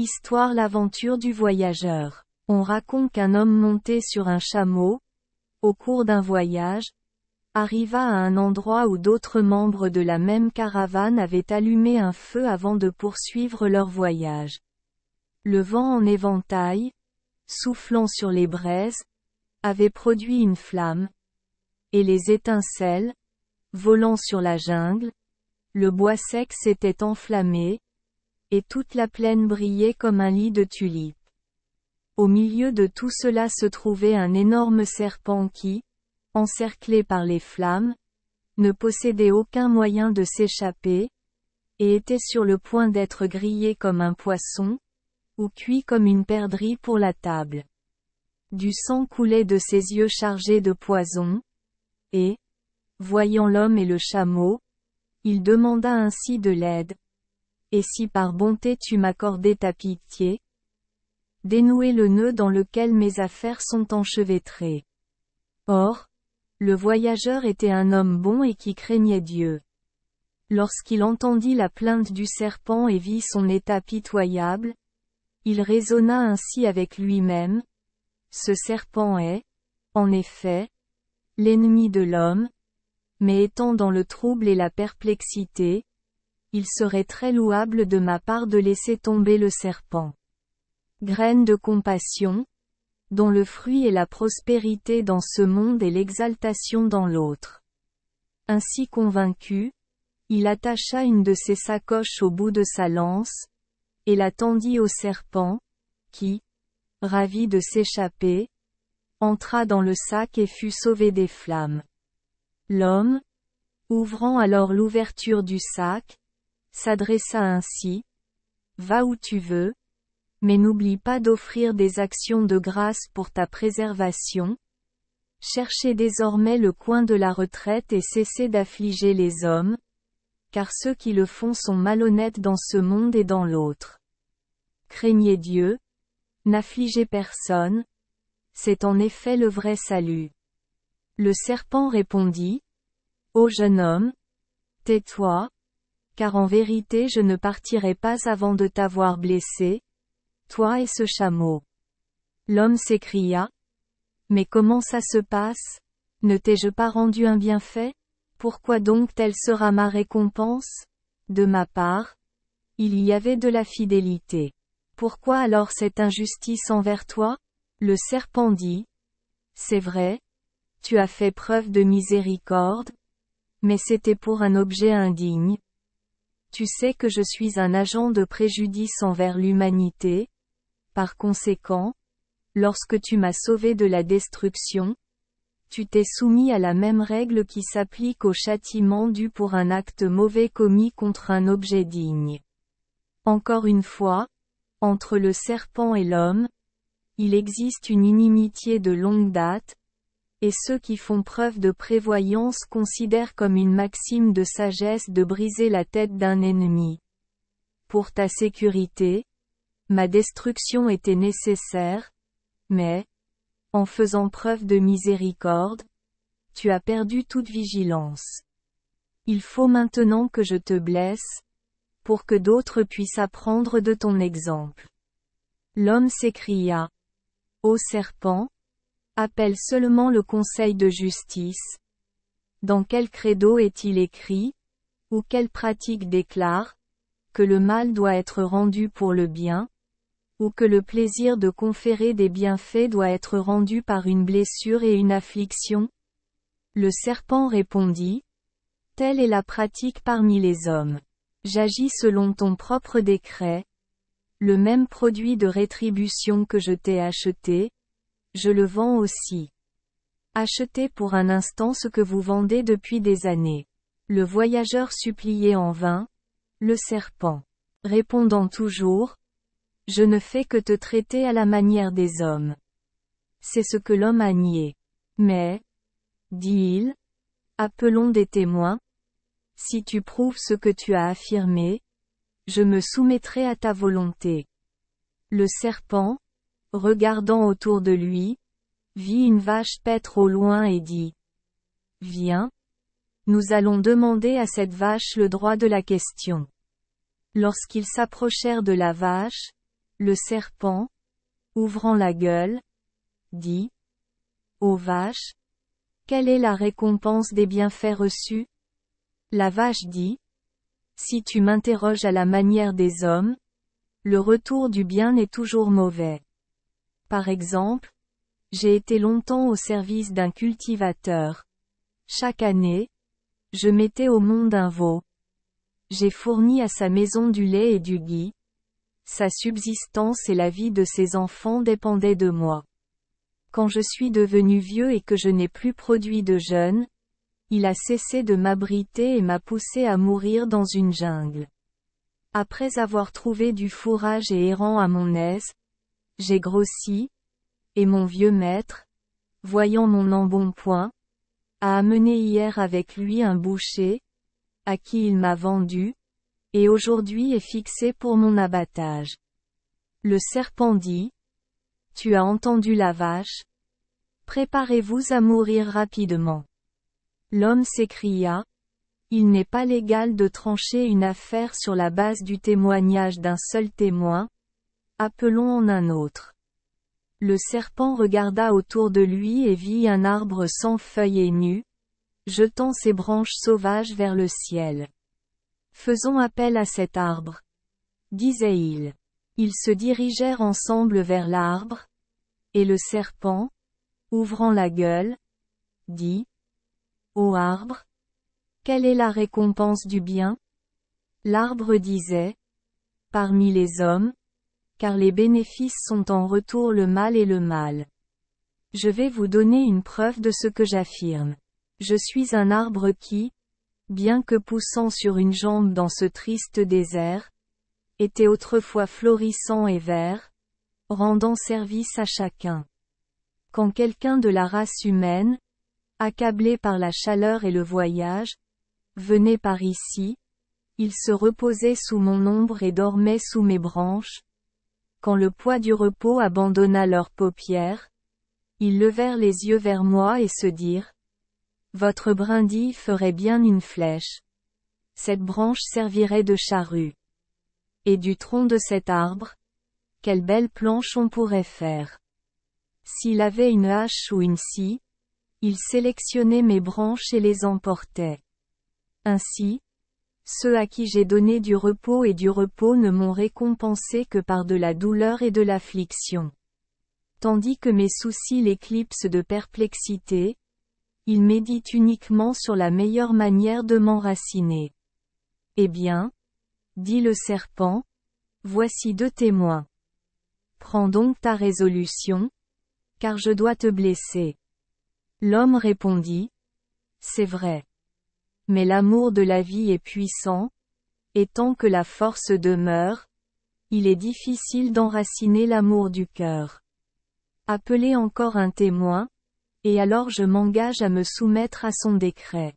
Histoire. L'aventure du voyageur. On raconte qu'un homme monté sur un chameau, au cours d'un voyage, arriva à un endroit où d'autres membres de la même caravane avaient allumé un feu avant de poursuivre leur voyage. Le vent en éventail, soufflant sur les braises, avait produit une flamme, et les étincelles, volant sur la jungle, le bois sec s'était enflammé, et toute la plaine brillait comme un lit de tulipes. Au milieu de tout cela se trouvait un énorme serpent qui, encerclé par les flammes, ne possédait aucun moyen de s'échapper, et était sur le point d'être grillé comme un poisson, ou cuit comme une perdrix pour la table. Du sang coulait de ses yeux chargés de poison, et, voyant l'homme et le chameau, il demanda ainsi de l'aide. Et si par bonté tu m'accordais ta pitié? Dénouez le nœud dans lequel mes affaires sont enchevêtrées. Or, le voyageur était un homme bon et qui craignait Dieu. Lorsqu'il entendit la plainte du serpent et vit son état pitoyable, il raisonna ainsi avec lui-même. Ce serpent est, en effet, l'ennemi de l'homme, mais étant dans le trouble et la perplexité, il serait très louable de ma part de laisser tomber le serpent. Graine de compassion, dont le fruit est la prospérité dans ce monde et l'exaltation dans l'autre. Ainsi convaincu, il attacha une de ses sacoches au bout de sa lance, et la tendit au serpent, qui, ravi de s'échapper, entra dans le sac et fut sauvé des flammes. L'homme, ouvrant alors l'ouverture du sac, s'adressa ainsi: Va où tu veux, mais n'oublie pas d'offrir des actions de grâce pour ta préservation. Cherchez désormais le coin de la retraite et cessez d'affliger les hommes, car ceux qui le font sont malhonnêtes dans ce monde et dans l'autre. Craignez Dieu, n'affligez personne, c'est en effet le vrai salut. Le serpent répondit: Ô jeune homme, tais-toi, car en vérité je ne partirai pas avant de t'avoir blessé, toi et ce chameau. L'homme s'écria: Mais comment ça se passe? Ne t'ai-je pas rendu un bienfait? Pourquoi donc telle sera ma récompense? De ma part, il y avait de la fidélité. Pourquoi alors cette injustice envers toi? Le serpent dit: C'est vrai, tu as fait preuve de miséricorde, mais c'était pour un objet indigne. Tu sais que je suis un agent de préjudice envers l'humanité. Par conséquent, lorsque tu m'as sauvé de la destruction, tu t'es soumis à la même règle qui s'applique au châtiment dû pour un acte mauvais commis contre un objet digne. Encore une fois, entre le serpent et l'homme, il existe une inimitié de longue date, et ceux qui font preuve de prévoyance considèrent comme une maxime de sagesse de briser la tête d'un ennemi. Pour ta sécurité, ma destruction était nécessaire, mais, en faisant preuve de miséricorde, tu as perdu toute vigilance. Il faut maintenant que je te blesse, pour que d'autres puissent apprendre de ton exemple. L'homme s'écria: Ô serpent, appelle seulement le conseil de justice. Dans quel credo est-il écrit, ou quelle pratique déclare, que le mal doit être rendu pour le bien, ou que le plaisir de conférer des bienfaits doit être rendu par une blessure et une affliction? Le serpent répondit: Telle est la pratique parmi les hommes. J'agis selon ton propre décret. Le même produit de rétribution que je t'ai acheté, je le vends aussi. Achetez pour un instant ce que vous vendez depuis des années. Le voyageur suppliait en vain, le serpent, répondant toujours: Je ne fais que te traiter à la manière des hommes. C'est ce que l'homme a nié. Mais, dit-il, appelons des témoins. Si tu prouves ce que tu as affirmé, je me soumettrai à ta volonté. Le serpent, regardant autour de lui, vit une vache paître au loin et dit: Viens, nous allons demander à cette vache le droit de la question. Lorsqu'ils s'approchèrent de la vache, Le serpent, ouvrant la gueule, dit: Ô vache! Quelle est la récompense des bienfaits reçus? La vache dit: Si tu m'interroges à la manière des hommes, le retour du bien est toujours mauvais. Par exemple, j'ai été longtemps au service d'un cultivateur. Chaque année, je mettais au monde un veau. J'ai fourni à sa maison du lait et du gui. Sa subsistance et la vie de ses enfants dépendaient de moi. Quand je suis devenu vieux et que je n'ai plus produit de jeunes, il a cessé de m'abriter et m'a poussé à mourir dans une jungle. Après avoir trouvé du fourrage et errant à mon aise, j'ai grossi, et mon vieux maître, voyant mon embonpoint, a amené hier avec lui un boucher, à qui il m'a vendu, et aujourd'hui est fixé pour mon abattage. Le serpent dit: Tu as entendu la vache? Préparez-vous à mourir rapidement. L'homme s'écria: Il n'est pas légal de trancher une affaire sur la base du témoignage d'un seul témoin. Appelons en un autre. Le serpent regarda autour de lui et vit un arbre sans feuilles et nu, jetant ses branches sauvages vers le ciel. Faisons appel à cet arbre, disait-il. Ils se dirigèrent ensemble vers l'arbre, et le serpent, ouvrant la gueule, dit: Ô arbre, quelle est la récompense du bien? L'arbre disait: Parmi les hommes, car les bénéfices sont en retour le mal et le mal. Je vais vous donner une preuve de ce que j'affirme. Je suis un arbre qui, bien que poussant sur une jambe dans ce triste désert, était autrefois florissant et vert, rendant service à chacun. Quand quelqu'un de la race humaine, accablé par la chaleur et le voyage, venait par ici, il se reposait sous mon ombre et dormait sous mes branches. Quand le poids du repos abandonna leurs paupières, ils levèrent les yeux vers moi et se dirent: Votre brindille ferait bien une flèche. Cette branche servirait de charrue. Et du tronc de cet arbre, quelle belle planche on pourrait faire. S'il avait une hache ou une scie, il sélectionnait mes branches et les emportait. Ainsi, ceux à qui j'ai donné du repos et du repos ne m'ont récompensé que par de la douleur et de l'affliction. Tandis que mes soucis l'éclipsent de perplexité, ils méditent uniquement sur la meilleure manière de m'enraciner. Eh bien, dit le serpent, voici 2 témoins. Prends donc ta résolution, car je dois te blesser. L'homme répondit: C'est vrai. Mais l'amour de la vie est puissant, et tant que la force demeure, il est difficile d'enraciner l'amour du cœur. Appelez encore un témoin, et alors je m'engage à me soumettre à son décret.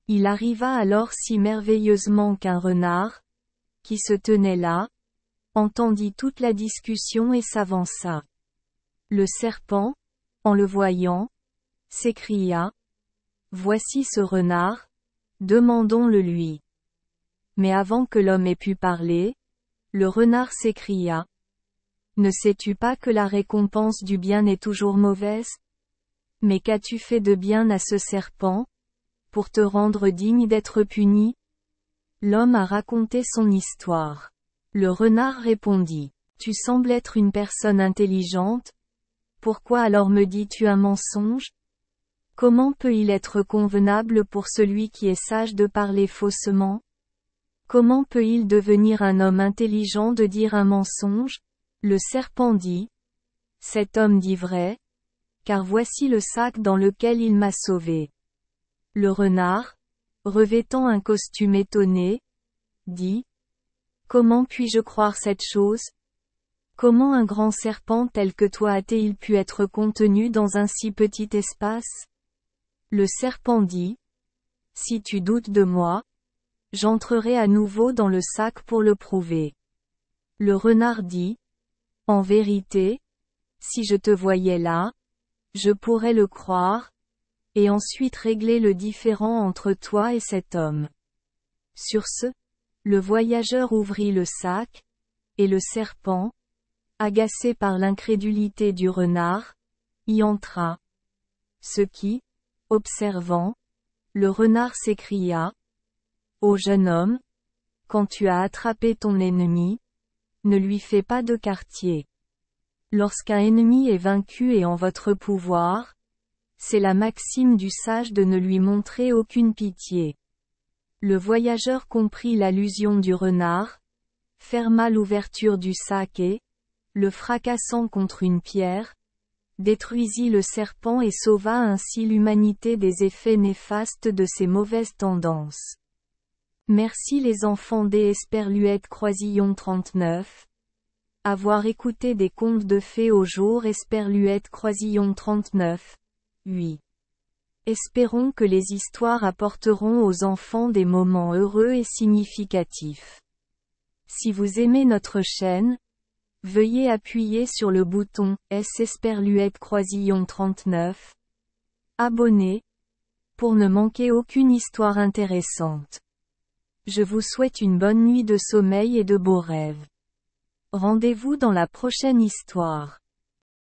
Il arriva alors si merveilleusement qu'un renard, qui se tenait là, entendit toute la discussion et s'avança. Le serpent, en le voyant, s'écria: Voici ce renard, demandons-le lui. Mais avant que l'homme ait pu parler, le renard s'écria: Ne sais-tu pas que la récompense du bien est toujours mauvaise? Mais qu'as-tu fait de bien à ce serpent, pour te rendre digne d'être puni? L'homme a raconté son histoire. Le renard répondit: Tu sembles être une personne intelligente. Pourquoi alors me dis-tu un mensonge? Comment peut-il être convenable pour celui qui est sage de parler faussement? Comment peut-il devenir un homme intelligent de dire un mensonge? Le serpent dit: Cet homme dit vrai, car voici le sac dans lequel il m'a sauvé. Le renard, revêtant un costume étonné, dit: Comment puis-je croire cette chose? Comment un grand serpent tel que toi a-t-il pu être contenu dans un si petit espace? Le serpent dit: Si tu doutes de moi, j'entrerai à nouveau dans le sac pour le prouver. Le renard dit: En vérité, si je te voyais là, je pourrais le croire, et ensuite régler le différend entre toi et cet homme. Sur ce, le voyageur ouvrit le sac, et le serpent, agacé par l'incrédulité du renard, y entra. Ce qui, observant, le renard s'écria. Ô jeune homme, quand tu as attrapé ton ennemi, ne lui fais pas de quartier. Lorsqu'un ennemi est vaincu et en votre pouvoir, c'est la maxime du sage de ne lui montrer aucune pitié. Le voyageur comprit l'allusion du renard, ferma l'ouverture du sac et, le fracassant contre une pierre, détruisit le serpent et sauva ainsi l'humanité des effets néfastes de ses mauvaises tendances. Merci les enfants des Esperluette Croisillon 39. Avoir écouté des contes de fées au jour Esperluette Croisillon 39. 8. Espérons que les histoires apporteront aux enfants des moments heureux et significatifs. Si vous aimez notre chaîne, veuillez appuyer sur le bouton S Esperluette Croisillon 39. Abonner, pour ne manquer aucune histoire intéressante. Je vous souhaite une bonne nuit de sommeil et de beaux rêves. Rendez-vous dans la prochaine histoire.